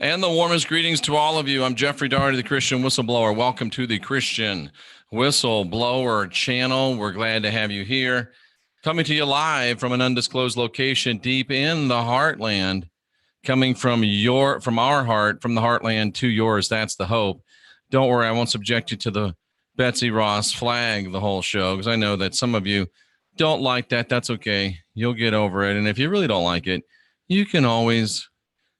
And the warmest greetings to all of you. I'm Jeffrey Daugherty, the Christian Whistleblower. Welcome to the Christian Whistleblower channel. We're glad to have you here. Coming to you live from an undisclosed location deep in the heartland, coming from our heart, from the heartland to yours. That's the hope. Don't worry, I won't subject you to the Betsy Ross flag the whole show, because I know that some of you don't like that. That's okay. You'll get over it. And if you really don't like it, you can always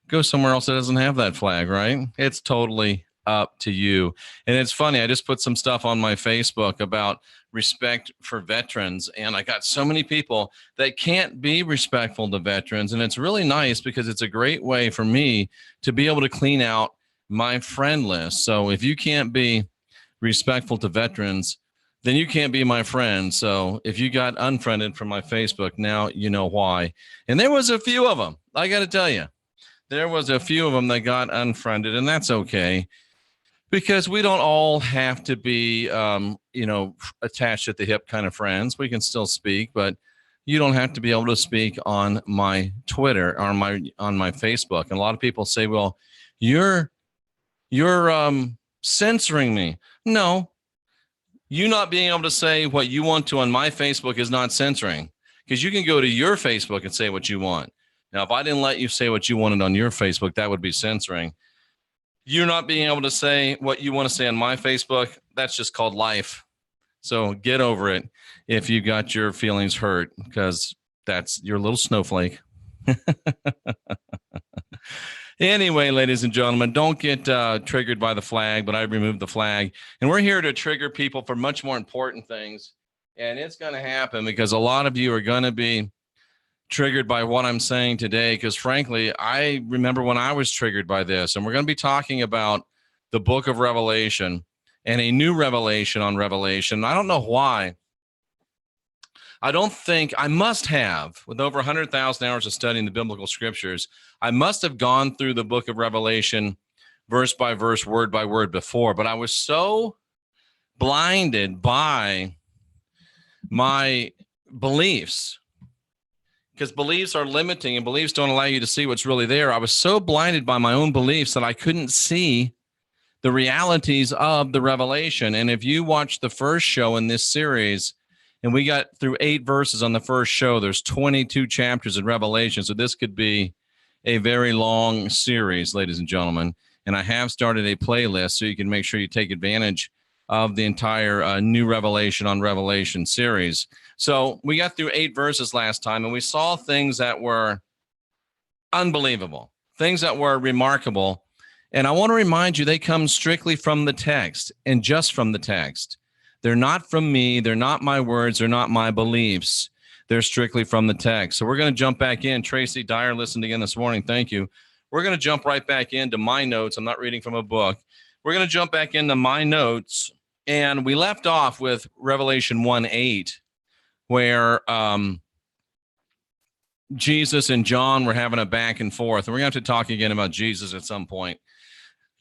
go somewhere else that doesn't have that flag, right? It's totally up to you. And it's funny, I just put some stuff on my Facebook about respect for veterans, and I got so many people that can't be respectful to veterans. And it's really nice because it's a great way for me to be able to clean out my friend list. So if you can't be respectful to veterans, then you can't be my friend. So if you got unfriended from my Facebook, now you know why. And there was a few of them, I got to tell you. There was a few of them that got unfriended, and that's okay, because we don't all have to be, attached at the hip kind of friends. We can still speak, but you don't have to be able to speak on my Twitter or on my Facebook. And a lot of people say, "Well, you're censoring me." No, you not being able to say what you want to on my Facebook is not censoring, because you can go to your Facebook and say what you want. Now, if I didn't let you say what you wanted on your Facebook, that would be censoring. You're not being able to say what you want to say on my Facebook. That's just called life. So get over it if you got your feelings hurt, because that's your little snowflake. Anyway, ladies and gentlemen, don't get triggered by the flag, but I removed the flag. And we're here to trigger people for much more important things. And it's going to happen because a lot of you are going to be triggered by what I'm saying today, because frankly, I remember when I was triggered by this. And we're going to be talking about the book of Revelation and a new revelation on Revelation. I don't know why. I don't think I must have, with over 100,000 hours of studying the biblical scriptures, I must have gone through the book of Revelation verse by verse, word by word before, but I was so blinded by my beliefs, because beliefs are limiting and beliefs don't allow you to see what's really there. I was so blinded by my own beliefs that I couldn't see the realities of the revelation. And if you watch the first show in this series, and we got through 8 verses on the first show, there's 22 chapters in Revelation. So this could be a very long series, ladies and gentlemen. And I have started a playlist so you can make sure you take advantage of the entire new Revelation on Revelation series. So we got through 8 verses last time, and we saw things that were unbelievable, things that were remarkable. And I want to remind you, they come strictly from the text and just from the text. They're not from me. They're not my words. They're not my beliefs. They're strictly from the text. So we're going to jump back in. Tracy Dyer listened again this morning. Thank you. We're going to jump right back into my notes. I'm not reading from a book. We're going to jump back into my notes. And we left off with Revelation 1:8, where Jesus and John were having a back and forth. And we're going to have to talk again about Jesus at some point.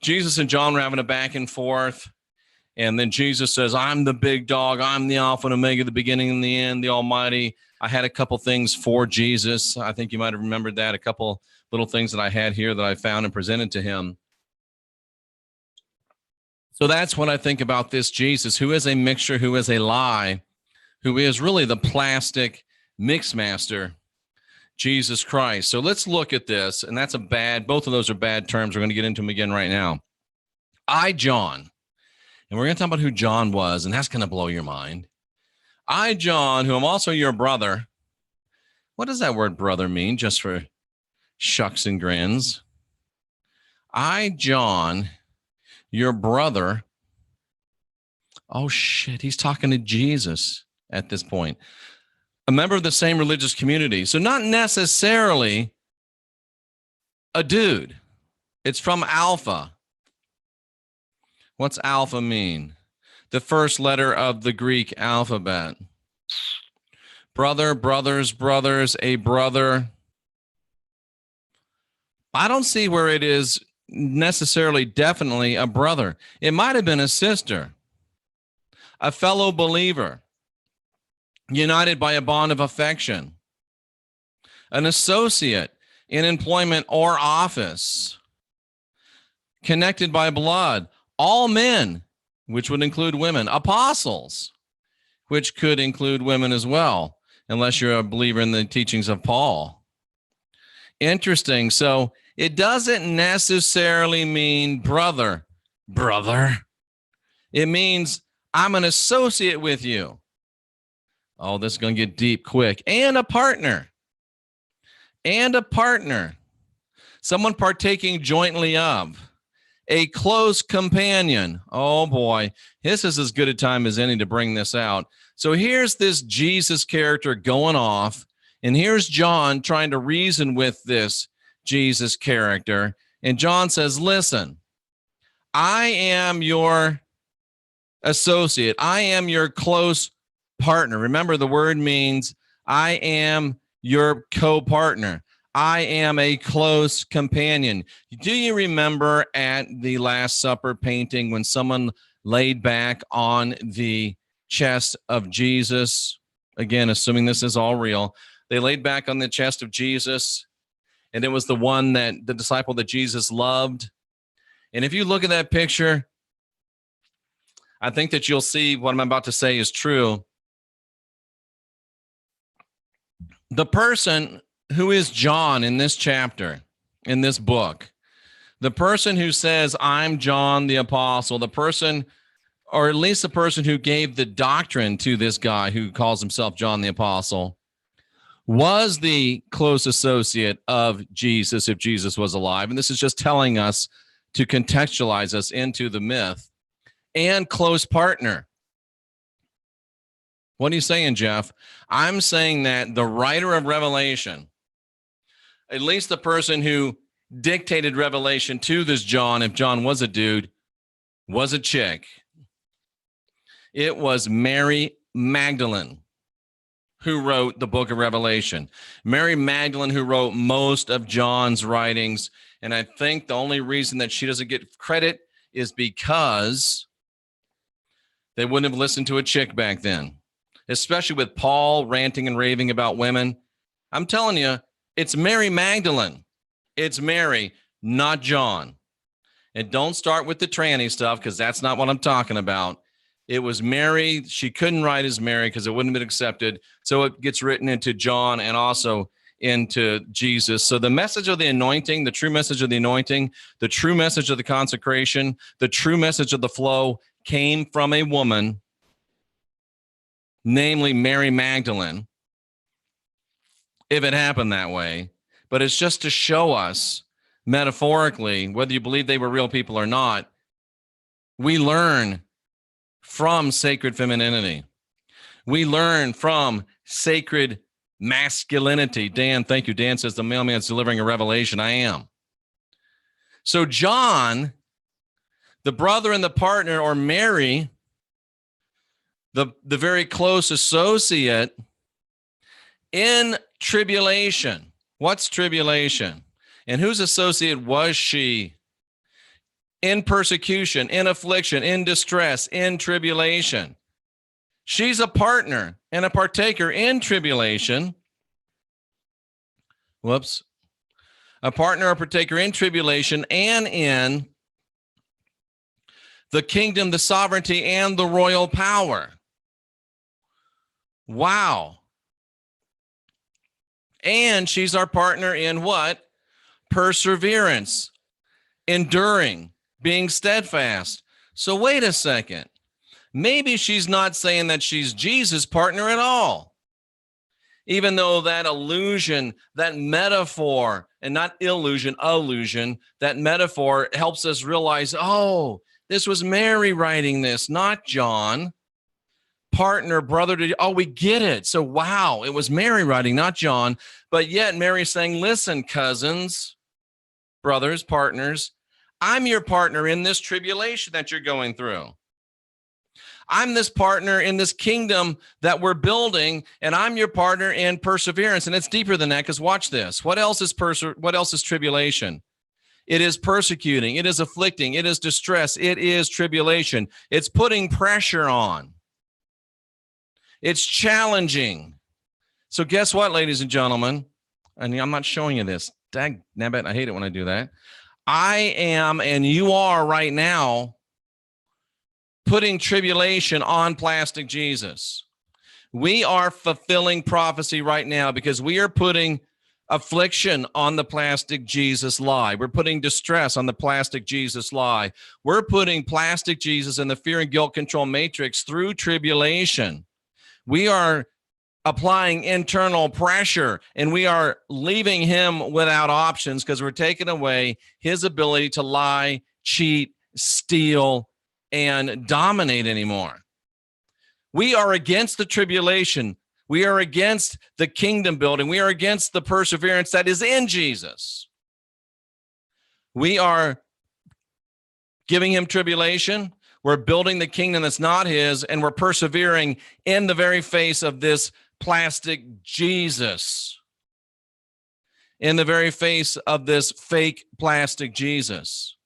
Jesus and John were having a back and forth. And then Jesus says, "I'm the big dog. I'm the Alpha and Omega, the beginning and the end, the Almighty." I had a couple things for Jesus. I think you might have remembered that, a couple little things that I had here that I found and presented to him. So that's what I think about this Jesus, who is a mixture, who is a lie, who is really the plastic mix master, Jesus Christ. So let's look at this. And that's both of those are bad terms. We're going to get into them again right now. I, John. And we're going to talk about who John was, and that's going to blow your mind. I, John, who am also your brother. What does that word brother mean, just for shucks and grins? I, John, your brother. Oh, shit, he's talking to Jesus at this point. A member of the same religious community. So not necessarily a dude. It's from Alpha. What's Alpha mean? The first letter of the Greek alphabet. Brother, brothers, brothers, a brother. I don't see where it is necessarily definitely a brother. It might have been a sister, a fellow believer, united by a bond of affection, an associate in employment or office, connected by blood, all men, which would include women, apostles, which could include women as well, unless you're a believer in the teachings of Paul. Interesting. So it doesn't necessarily mean brother. It means I'm an associate with you. Oh, this is going to get deep quick. And a partner. Someone partaking jointly of. A close companion. Oh, boy. This is as good a time as any to bring this out. So here's this Jesus character going off, and here's John trying to reason with this Jesus character. And John says, listen, I am your associate. I am your close partner. Remember, the word means I am your co-partner. I am a close companion. Do you remember at the Last Supper painting when someone laid back on the chest of Jesus? Again, assuming this is all real, they laid back on the chest of Jesus, and it was the one that the disciple that Jesus loved. And if you look at that picture, I think that you'll see what I'm about to say is true. The person who is John in this chapter, in this book, the person who says, I'm John the Apostle, the person, or at least the person who gave the doctrine to this guy who calls himself John the Apostle, was the close associate of Jesus if Jesus was alive. And this is just telling us to contextualize us into the myth, and close partner. What are you saying, Jeff? I'm saying that the writer of Revelation, at least the person who dictated Revelation to this John, if John was a dude, was a chick. It was Mary Magdalene who wrote the book of Revelation. Mary Magdalene who wrote most of John's writings. And I think the only reason that she doesn't get credit is because they wouldn't have listened to a chick back then, especially with Paul ranting and raving about women. I'm telling you, it's Mary Magdalene. It's Mary, not John. And don't start with the tranny stuff, because that's not what I'm talking about. It was Mary. She couldn't write as Mary because it wouldn't have been accepted. So it gets written into John and also into Jesus. So the message of the anointing, the true message of the anointing, the true message of the consecration, the true message of the flow came from a woman, namely Mary Magdalene, if it happened that way. But it's just to show us metaphorically, whether you believe they were real people or not, we learn from sacred femininity. We learn from sacred masculinity. Dan, thank you. Dan says the mailman's delivering a revelation. I am. So John, the brother and the partner, or Mary, the very close associate in tribulation. What's tribulation? And whose associate was she? In persecution, in affliction, in distress, in tribulation. She's a partner and a partaker in tribulation. A partner or partaker in tribulation and in the kingdom, the sovereignty, and the royal power. Wow. And she's our partner in what? Perseverance, enduring, being steadfast. So wait a second. Maybe she's not saying that she's Jesus' partner at all. Even though that illusion, that metaphor, and not illusion, allusion, that metaphor helps us realize, oh, this was Mary writing this, not John. Partner, brother, oh, we get it. So, wow, it was Mary writing, not John. But yet Mary's saying, listen, cousins, brothers, partners, I'm your partner in this tribulation that you're going through. I'm this partner in this kingdom that we're building, and I'm your partner in perseverance. And it's deeper than that, because watch this. What else is tribulation? It is persecuting. It is afflicting. It is distress. It is tribulation. It's putting pressure on. It's challenging. So guess what, ladies and gentlemen? And I'm not showing you this. Dag nabbit, I hate it when I do that. I am, and you are right now, putting tribulation on plastic Jesus. We are fulfilling prophecy right now because we are putting affliction on the plastic Jesus lie. We're putting distress on the plastic Jesus lie. We're putting plastic Jesus in the fear and guilt control matrix through tribulation. We are applying internal pressure, and we are leaving him without options because we're taking away his ability to lie, cheat, steal, and dominate anymore. We are against the tribulation. We are against the kingdom building. We are against the perseverance that is in Jesus. We are giving him tribulation. We're building the kingdom that's not his, and we're persevering in the very face of this plastic Jesus, in the very face of this fake plastic Jesus.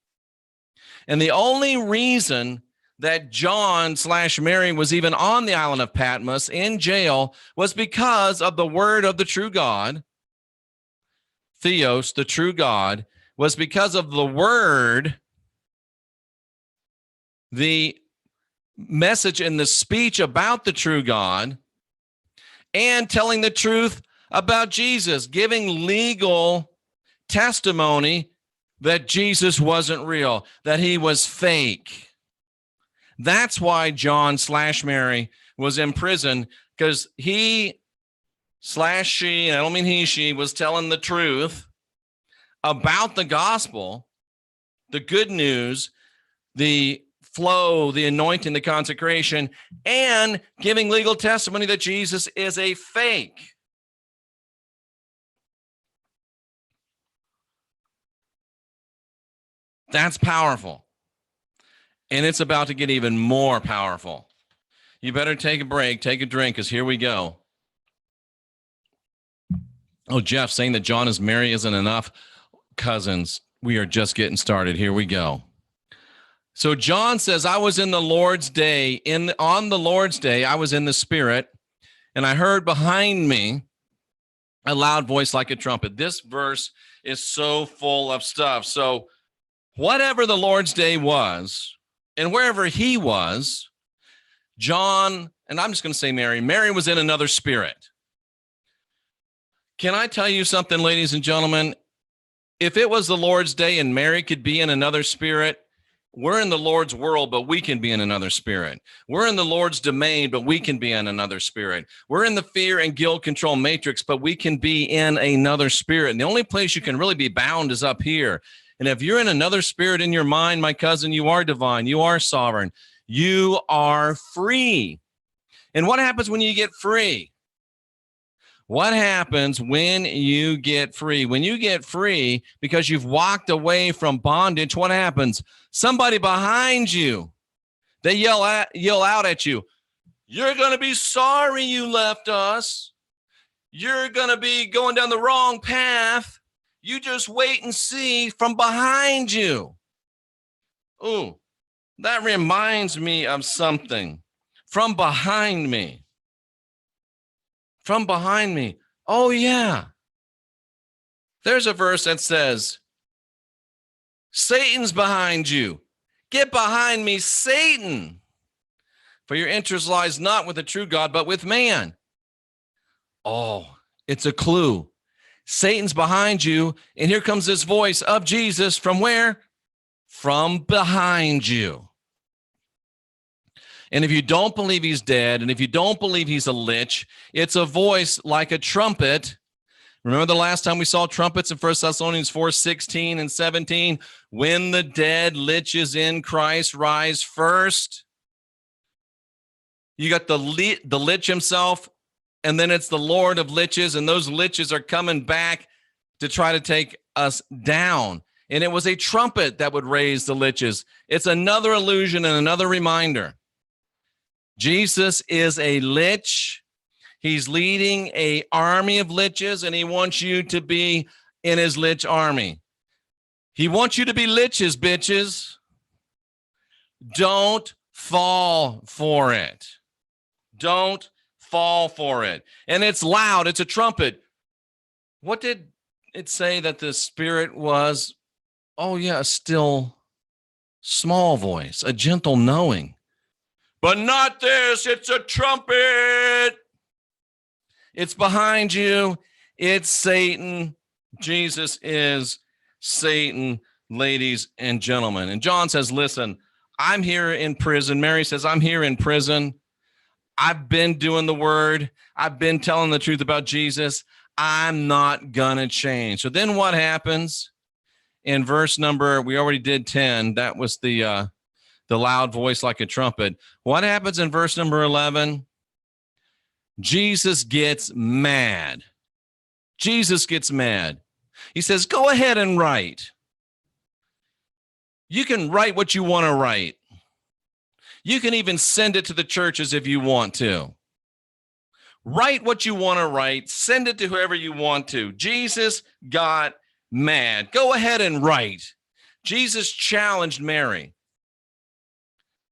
And the only reason that John/Mary was even on the island of Patmos in jail was because of the word of the true God, Theos, the true God, was because of the word, the message and the speech about the true God, and telling the truth about Jesus, giving legal testimony that Jesus wasn't real, that he was fake. That's why John/Mary was in prison, because he/she, and I don't mean he, she, was telling the truth about the gospel, the good news, the flow, the anointing, the consecration, and giving legal testimony that Jesus is a fake. That's powerful. And it's about to get even more powerful. You better take a break, take a drink, because here we go. Oh, Jeff saying that John is Mary isn't enough. Cousins, we are just getting started. Here we go. So John says, I was in the Lord's day. On the Lord's day, I was in the Spirit, and I heard behind me a loud voice like a trumpet. This verse is so full of stuff. So whatever the Lord's day was, and wherever he was, John, and I'm just going to say Mary was in another spirit. Can I tell you something, ladies and gentlemen? If it was the Lord's day and Mary could be in another spirit, we're in the Lord's world, but we can be in another spirit. We're in the Lord's domain, but we can be in another spirit. We're in the fear and guilt control matrix, but we can be in another spirit. And the only place you can really be bound is up here. And if you're in another spirit in your mind, my cousin, you are divine. You are sovereign. You are free. And what happens when you get free? What happens when you get free? When you get free because you've walked away from bondage, what happens? Somebody behind you, they yell out at you, you're going to be sorry you left us. You're going to be going down the wrong path. You just wait and see from behind you. Ooh, that reminds me of something. From behind me. From behind me. Oh, yeah. There's a verse that says, Satan's behind you. Get behind me, Satan. For your interest lies not with the true God, but with man. Oh, it's a clue. Satan's behind you, and here comes this voice of Jesus from where? From behind you. And if you don't believe he's dead, and if you don't believe he's a lich, it's a voice like a trumpet. Remember the last time we saw trumpets in 1 Thessalonians 4:16 and 17? When the dead liches in Christ rise first. You got the lich himself, and then it's the Lord of liches, and those liches are coming back to try to take us down. And it was a trumpet that would raise the liches. It's another illusion and another reminder. Jesus is a lich. He's leading an army of liches, and he wants you to be in his lich army. He wants you to be liches, bitches. Don't fall for it. Don't fall for it. And it's loud. It's a trumpet. What did it say that the Spirit was Oh, yeah, a still small voice, a gentle knowing. But not this, it's a trumpet. It's behind you. It's Satan. Jesus is Satan, ladies and gentlemen. And John says, listen, I'm here in prison. Mary says, I'm here in prison. I've been doing the word. I've been telling the truth about Jesus. I'm not going to change. So then what happens in verse number, we already did 10. That was the loud voice like a trumpet. What happens in verse number 11? Jesus gets mad. Jesus gets mad. He says, go ahead and write. You can write what you want to write. You can even send it to the churches if you want to. Write what you want to write. Send it to whoever you want to. Jesus got mad. Go ahead and write. Jesus challenged Mary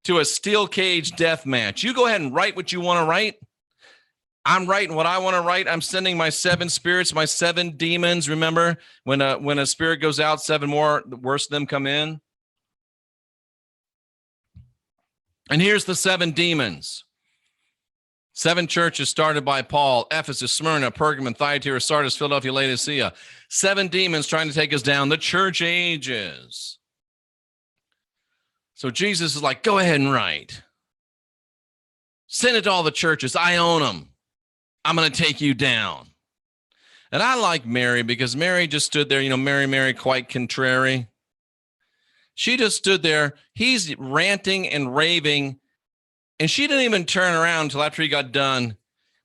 to a steel cage death match. You go ahead and write what you want to write. I'm writing what I want to write. I'm sending my 7 spirits, my 7 demons. Remember when a spirit goes out, 7 more, the worst of them come in. And here's the 7 demons. 7 churches started by Paul: Ephesus, Smyrna, Pergamum, Thyatira, Sardis, Philadelphia, Laodicea. 7 demons trying to take us down. The church ages. So Jesus is like, go ahead and write. Send it to all the churches. I own them. I'm going to take you down. And I like Mary because Mary just stood there, Mary, quite contrary. She just stood there. He's ranting and raving. And she didn't even turn around until after he got done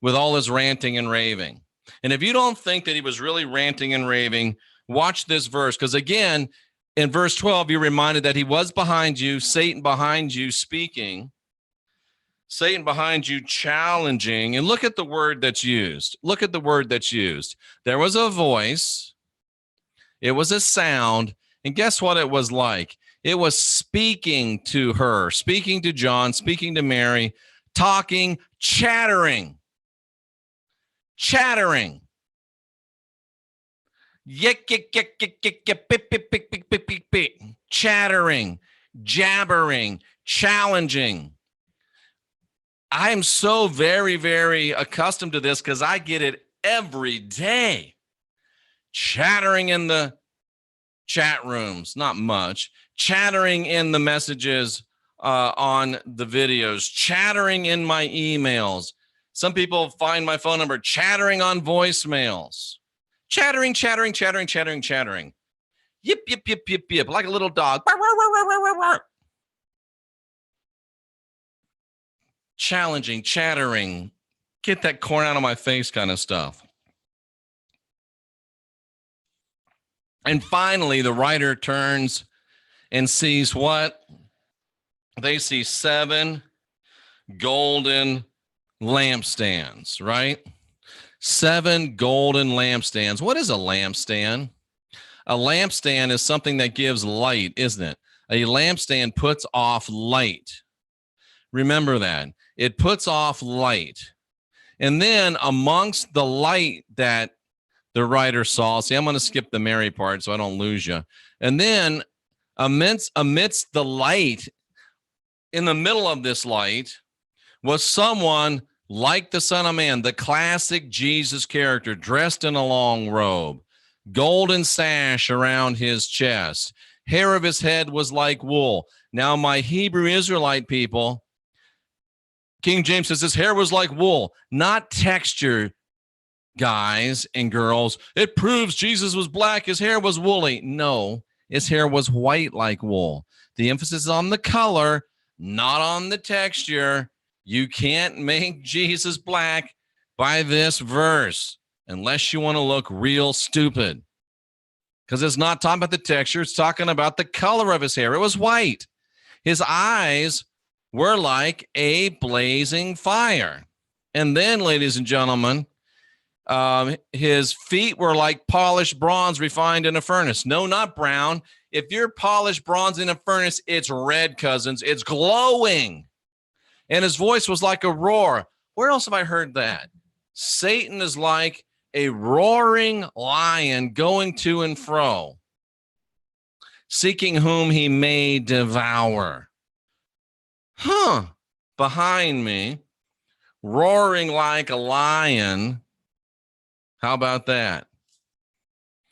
with all his ranting and raving. And if you don't think that he was really ranting and raving, watch this verse. Because again, in verse 12, you're reminded that he was behind you, Satan behind you speaking. Satan behind you challenging. And look at the word that's used. Look at the word that's used. There was a voice. It was a sound. And guess what it was like? It was speaking to her, speaking to John, speaking to Mary, talking, chattering. Chattering. Chattering, jabbering, challenging. I am so very, very accustomed to this because I get it every day. Chattering in the chat rooms, not much. Chattering in the messages on the videos. Chattering in my emails. Some people find my phone number chattering on voicemails. Chattering, chattering, chattering, chattering, chattering. Yip, yip, yip, yip, yip, like a little dog. Challenging, chattering, get that corn out of my face kind of stuff. And finally, the writer turns and sees what? They see 7 golden lampstands, right? 7 golden lampstands. What is a lampstand? A lampstand is something that gives light, isn't it? A lampstand puts off light. Remember that. It puts off light. And then amongst the light that the writer saw, see, I'm going to skip the Mary part so I don't lose you. And then amidst the light, in the middle of this light, was someone like the Son of Man, the classic Jesus character, dressed in a long robe, golden sash around his chest, hair of his head was like wool. Now, my Hebrew Israelite people, King James says his hair was like wool, not texture, guys and girls. It proves Jesus was black. His hair was woolly. No, his hair was white like wool. The emphasis is on the color, not on the texture. You can't make Jesus black by this verse unless you want to look real stupid, because it's not talking about the texture. It's talking about the color of his hair. It was white. His eyes were like a blazing fire. And then, ladies and gentlemen, his feet were like polished bronze refined in a furnace. No, not brown. If you're polished bronze in a furnace, it's red, cousins. It's glowing. And his voice was like a roar. Where else have I heard that? Satan is like a roaring lion going to and fro. seeking whom he may devour. Behind me, roaring like a lion. How about that?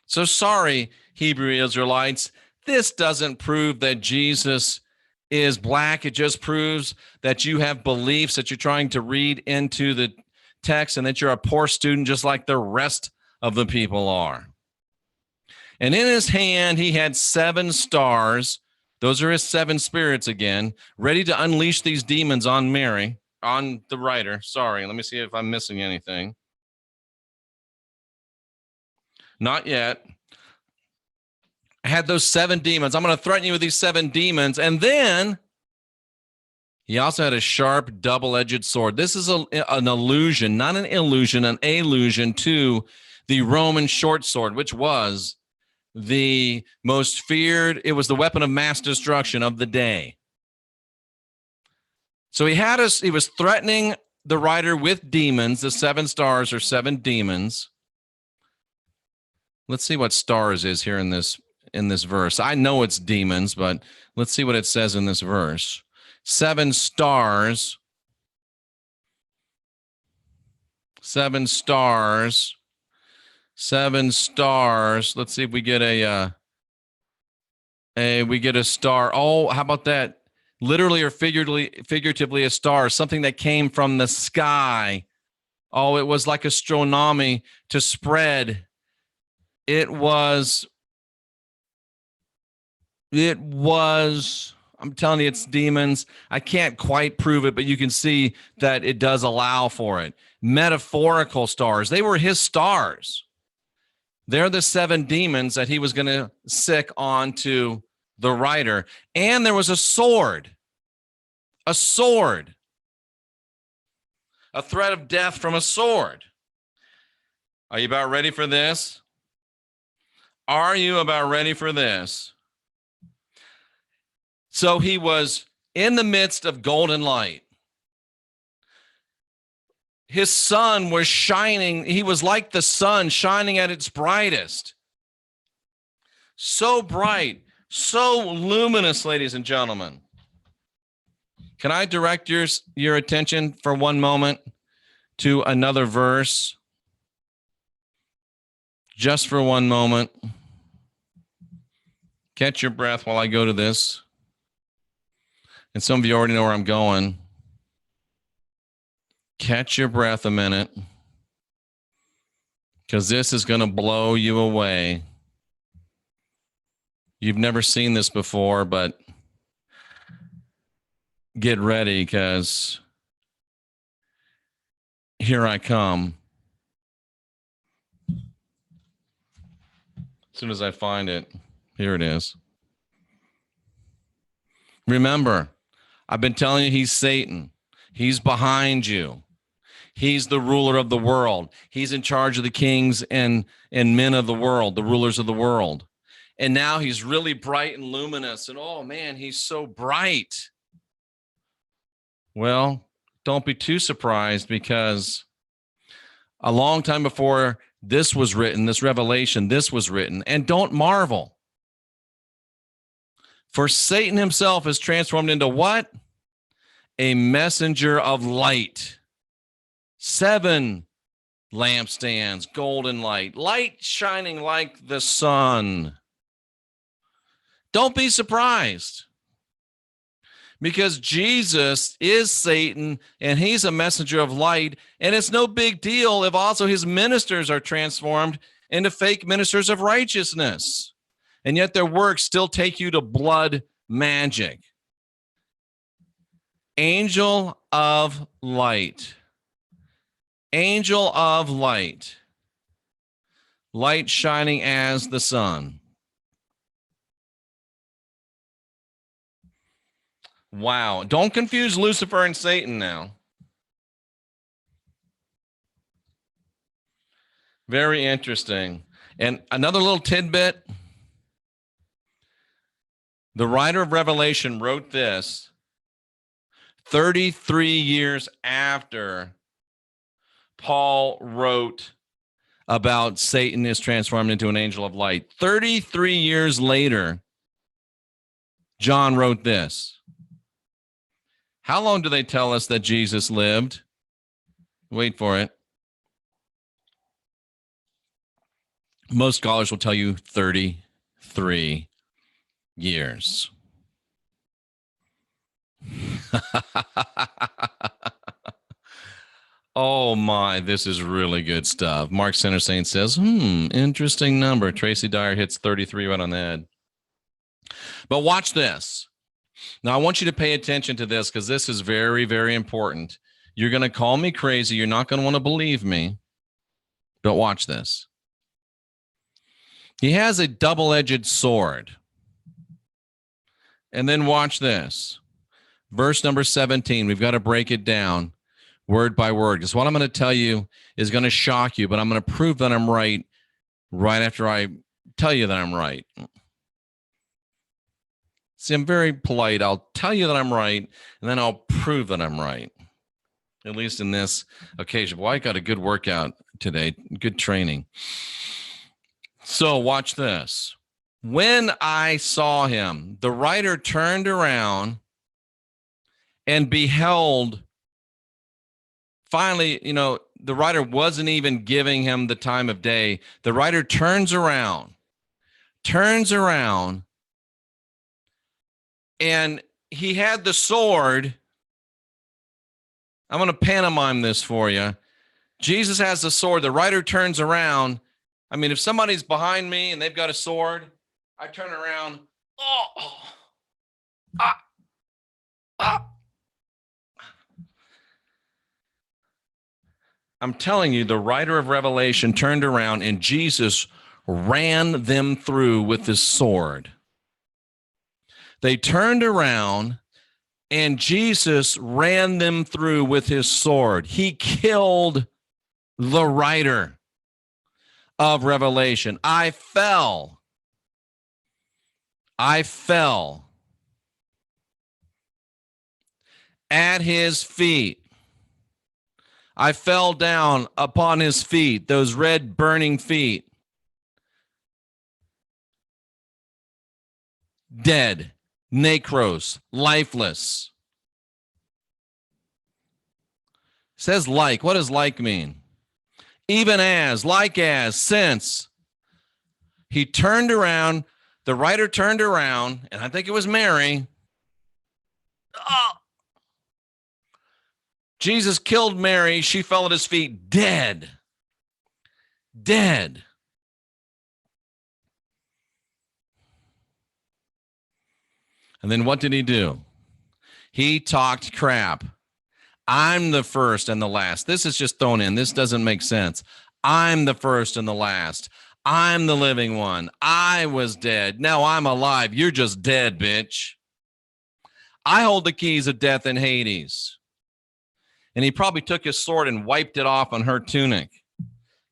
So sorry, Hebrew Israelites, this doesn't prove that Jesus is black. It just proves that you have beliefs that you're trying to read into the text and that you're a poor student just like the rest of the people are. And in his hand, he had 7 stars. Those are his 7 spirits again, ready to unleash these demons on Mary, on the writer. Sorry, let me see if I'm missing anything. Not yet. I had those 7 demons. I'm going to threaten you with these 7 demons. And then he also had a sharp double-edged sword. This is an allusion, not an illusion, an allusion to the Roman short sword, which was the most feared. It was the weapon of mass destruction of the day. So he was threatening the writer with demons. The 7 stars are 7 demons. Let's see what stars is here in this verse. I know it's demons, but let's see what it says in this verse. 7 stars. 7 stars. 7 stars. Let's see if we get a star. Oh, how about that? Literally or figuratively a star, something that came from the sky. Oh, it was like astronomy to spread. It was, I'm telling you, it's demons. I can't quite prove it, but you can see that it does allow for it. Metaphorical stars. They were his stars. They're the 7 demons that he was going to sick onto the writer. And there was a sword. A sword. A threat of death from a sword. Are you about ready for this? Are you about ready for this? So he was in the midst of golden light. His sun was shining. He was like the sun shining at its brightest. So bright, so luminous, ladies and gentlemen. Can I direct your attention for one moment to another verse? Just for one moment. Catch your breath while I go to this. And some of you already know where I'm going. Catch your breath a minute, because this is going to blow you away. You've never seen this before, but get ready, because here I come. As soon as I find it, here it is. Remember, I've been telling you he's Satan. He's behind you. He's the ruler of the world. He's in charge of the kings and men of the world, the rulers of the world. And now he's really bright and luminous. And oh man, he's so bright. Well, don't be too surprised, because a long time before this was written, this revelation, this was written. And don't marvel. For Satan himself is transformed into what? A messenger of light. 7 lampstands, golden light, light shining like the sun. Don't be surprised, because Jesus is Satan and he's a messenger of light. And it's no big deal if also his ministers are transformed into fake ministers of righteousness. And yet their works still take you to blood magic. Angel of light. Angel of light. Light shining as the sun. Wow. Don't confuse Lucifer and Satan now. Very interesting. And another little tidbit. The writer of Revelation wrote this 33 years after Paul wrote about Satan is transformed into an angel of light. 33 years later, John wrote this. How long do they tell us that Jesus lived? Wait for it. Most scholars will tell you 33 years. Oh my, this is really good stuff. Mark Center Saint says, interesting number. Tracy Dyer hits 33 right on the head. But watch this. Now, I want you to pay attention to this because this is very, very important. You're going to call me crazy. You're not going to want to believe me. But watch this. He has a double-edged sword. And then watch this. Verse number 17. We've got to break it down word by word, because what I'm going to tell you is going to shock you, but I'm going to prove that I'm right after I tell you that I'm right. See, I'm very polite. I'll tell you that I'm right, and then I'll prove that I'm right, at least in this occasion. Well, I got a good workout today, good training. So watch this. When I saw him, the writer turned around and beheld. Finally, the writer wasn't even giving him the time of day. The writer turns around, and he had the sword. I'm going to pantomime this for you. Jesus has the sword. The writer turns around. I mean, if somebody's behind me and they've got a sword, I turn around. I'm telling you, the writer of Revelation turned around and Jesus ran them through with his sword. They turned around and Jesus ran them through with his sword. He killed the writer of Revelation. I fell at his feet. I fell down upon his feet, those red burning feet. Dead, necros, lifeless. It says like. What does like mean? Even as, like as, since. He turned around, the writer turned around, and I think it was Mary. Jesus killed Mary. She fell at his feet, dead. Dead. And then what did he do? He talked crap. I'm the first and the last. This is just thrown in. This doesn't make sense. I'm the first and the last. I'm the living one. I was dead. Now I'm alive. You're just dead, bitch. I hold the keys of death and Hades. And he probably took his sword and wiped it off on her tunic,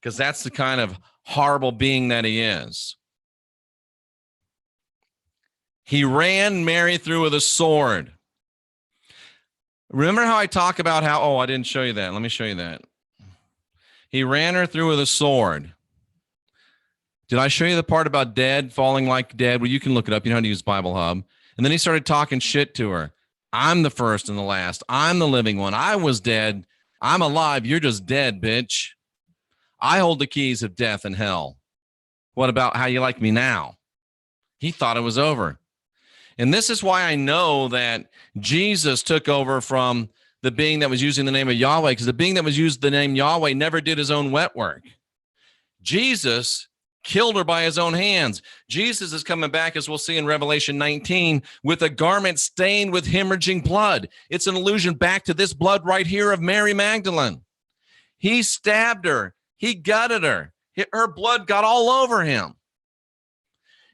because that's the kind of horrible being that he is. He ran Mary through with a sword. Remember how I talk about how, I didn't show you that. Let me show you that. He ran her through with a sword. Did I show you the part about dead, falling like dead? Well, you can look it up. You know how to use Bible Hub. And then he started talking shit to her. I'm the first and the last. I'm the living one. I was dead. I'm alive. You're just dead, bitch. I hold the keys of death and hell. What about how you like me now? He thought it was over. And this is why I know that Jesus took over from the being that was using the name of Yahweh, because the being that was used the name Yahweh never did his own wet work. Jesus killed her by his own hands. Jesus is coming back, as we'll see in Revelation 19, with a garment stained with hemorrhaging blood. It's an allusion back to this blood right here of Mary Magdalene. He stabbed her. He gutted her. Her blood got all over him.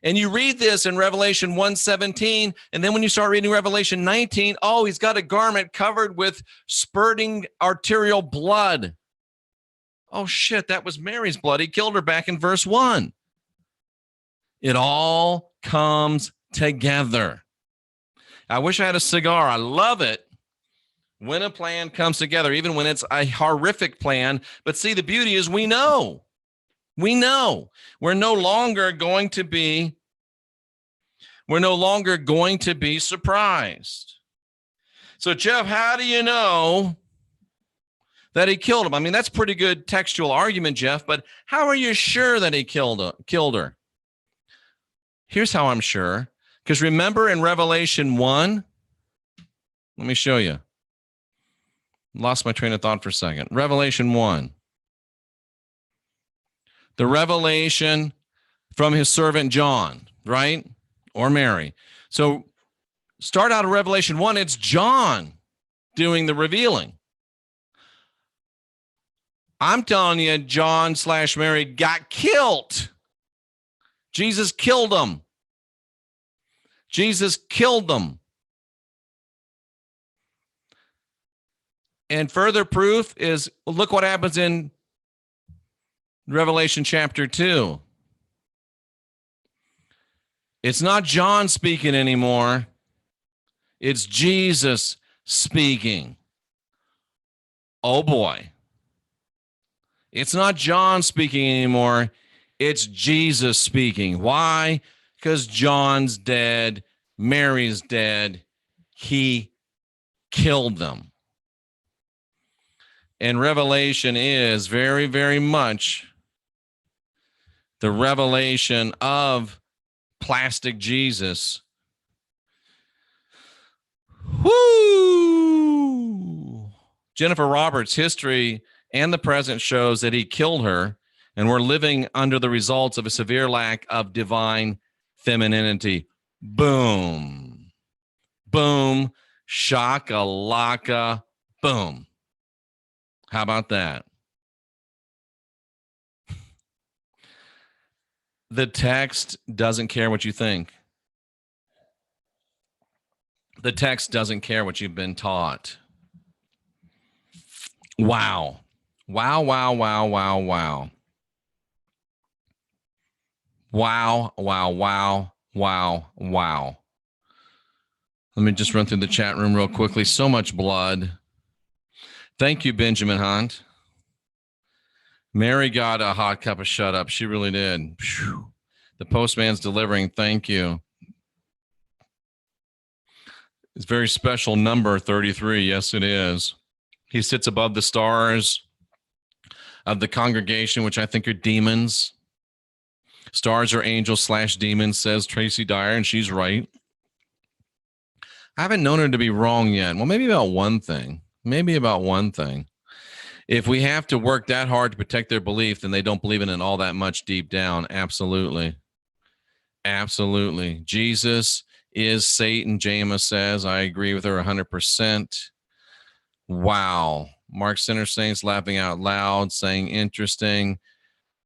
And you read this in Revelation 1:17, and then when you start reading Revelation 19, he's got a garment covered with spurting arterial blood. Oh, shit, that was Mary's blood. He killed her back in verse 1. It all comes together. I wish I had a cigar. I love it when a plan comes together, even when it's a horrific plan. But see, the beauty is we know. We're no longer going to be We're no longer going to be surprised. So, Jeff, how do you know that he killed him? I mean, that's pretty good textual argument, Jeff, but how are you sure that he killed her? Here's how I'm sure. Because remember in Revelation 1, let me show you. Lost my train of thought for a second. Revelation 1. The revelation from his servant John, right? Or Mary. So start out of Revelation 1, it's John doing the revealing. I'm telling you, John/Mary got killed. Jesus killed them. Jesus killed them. And further proof is, look what happens in Revelation chapter 2. It's not John speaking anymore. It's Jesus speaking. Oh boy. It's not John speaking anymore. It's Jesus speaking. Why? Because John's dead. Mary's dead. He killed them. And Revelation is very, very much the revelation of plastic Jesus. Woo! Jennifer Roberts' history and the present shows that he killed her, and we're living under the results of a severe lack of divine femininity. Boom. Boom. Shakalaka. Boom. How about that? The text doesn't care what you think. The text doesn't care what you've been taught. Wow. Wow, wow, wow, wow, wow. Wow, wow, wow, wow, wow. Let me just run through the chat room real quickly. So much blood. Thank you, Benjamin Hunt. Mary got a hot cup of shut up. She really did. Whew. The postman's delivering. Thank you. It's very special number 33. Yes, it is. He sits above the stars of the congregation, which I think are demons. Stars are angels/demons, says Tracy Dyer, and she's right. I haven't known her to be wrong yet. Well, maybe about one thing. If we have to work that hard to protect their belief, then they don't believe in it all that much deep down. Absolutely. Absolutely. Jesus is Satan, Jama says. I agree with her 100%. Wow. Mark Center Saints laughing out loud, saying interesting.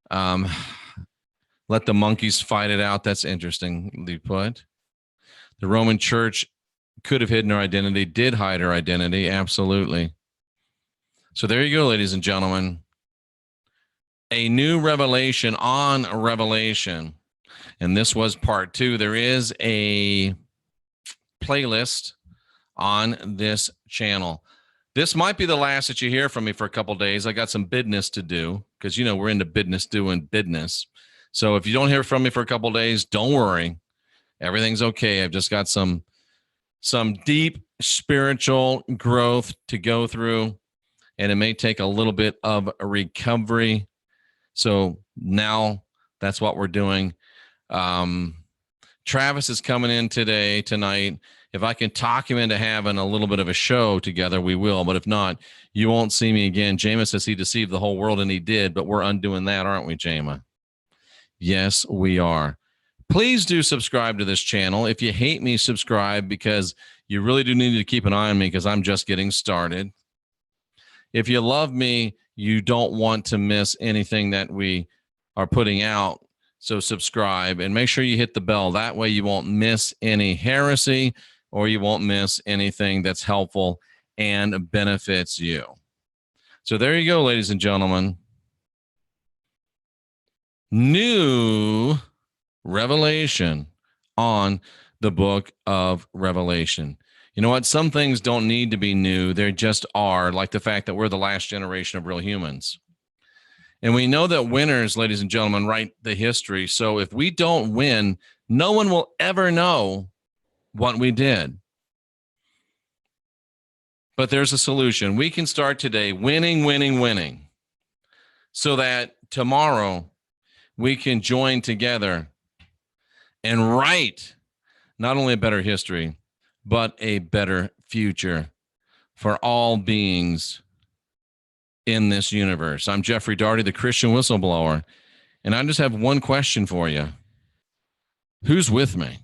Let the monkeys fight it out. That's interestingly put. The Roman Church could have hidden her identity, did hide her identity. Absolutely. So there you go, ladies and gentlemen. A new revelation on a revelation. And this was part 2. There is a playlist on this channel. This might be the last that you hear from me for a couple days. I got some business to do because, you know, we're into business doing business. So if you don't hear from me for a couple days, don't worry. Everything's okay. I've just got some deep spiritual growth to go through, and it may take a little bit of a recovery. So now that's what we're doing. Travis is coming in tonight. If I can talk him into having a little bit of a show together, we will. But if not, you won't see me again. Jama says he deceived the whole world, and he did. But we're undoing that, aren't we, Jama? Yes, we are. Please do subscribe to this channel. If you hate me, subscribe, because you really do need to keep an eye on me because I'm just getting started. If you love me, you don't want to miss anything that we are putting out. So subscribe and make sure you hit the bell. That way you won't miss any heresy, or you won't miss anything that's helpful and benefits you. So there you go, ladies and gentlemen. New revelation on the book of Revelation. You know what? Some things don't need to be new. They just are, like the fact that we're the last generation of real humans. And we know that winners, ladies and gentlemen, write the history. So if we don't win, No one will ever know what we did. But there's a solution. We can start today winning, winning, winning, so that tomorrow we can join together and write not only a better history, but a better future for all beings in this universe. I'm Jeffrey Daugherty, the Christian Whistleblower, and I just have one question for you. Who's with me?